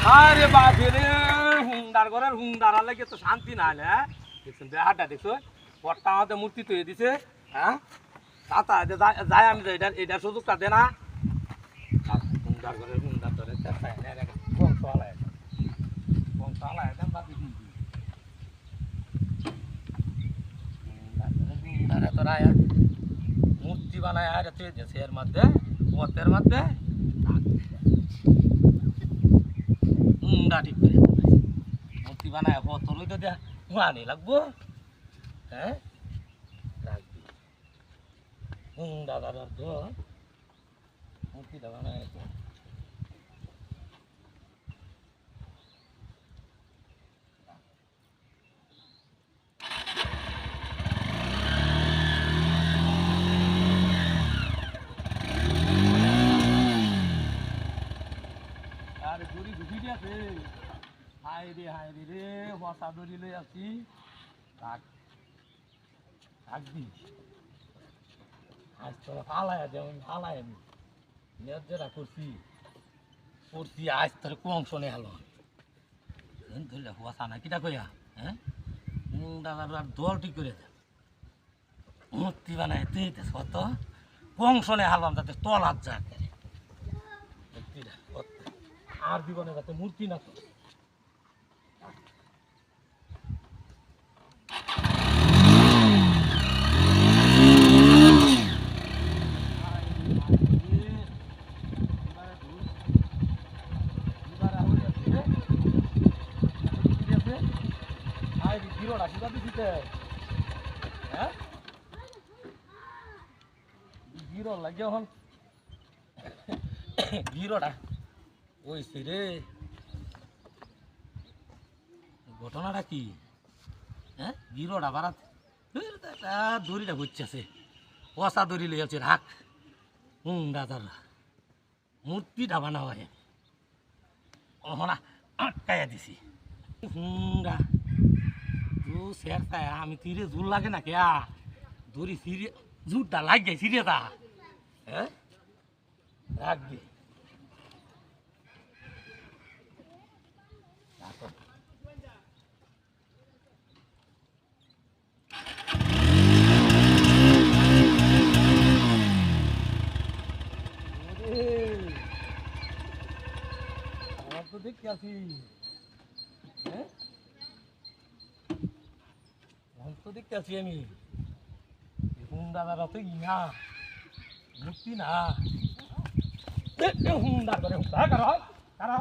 আরে বাপরে রে হুন্ডার ঘরের হুন্ডার লাগে তো শান্তি না না দেখছেন দেহাটা দেখছো পট্টা আমাদের মূর্তি তৈরি দিছে হ্যাঁ তাতা যাই আমি এটা এটা সুযোগটা দে না হুন্ডার ঘরের হুন্ডার ধরে বংশালায় দেন বাকি হুন্ডারে তোরা মূর্তি বানায় আর এর মধ্যে পথের মধ্যে ঠিক করে মূর্তি বানায় পথ লই তো দেয়া মানি লাগবো হ্যাঁ রাখবি দাদার অর্থ মূর্তিটা বানায় আর দড়ি ঢুকি দিয়েছে হাই রে রে বসা দড়ি লই আছি থাকবি আজ তোরা ফালায় যেমন ফালায় আমি যেটা করছি আজ তোর কম শোনে হলো ধরলে বসা না কিটা কইয়া হ্যাঁ দাদার দল ঠিক করে দে মূর্তি বানায় তুই কত কংসনে হালাম যাতে তলার যা আর জীবনে যাতে মূর্তি না তো গিরো লাগে এখন গিরোটা ওই রে ঘটনাটা কি হ্যাঁ গিরোটা বাড়াত দড়িটা ঘুরছে পচা দড়ি লই আছে রাখ দাদার মূর্তিটা বানা হয় ওহনা আটকাইয়া দিছি হুন্ডা তু শের আমি তীরে জোর লাগে না কেয়া দড়ি সিরে জুরটা লাগ যায় সিরে তা হ্যাঁ রাখবি আমার তো দেখতে আছি হ্যাঁ তো দেখতে আছি আমি হুন্ডা দাদা তো ইনা মূর্তি না হুন্ডা করে হুন্ডা কারা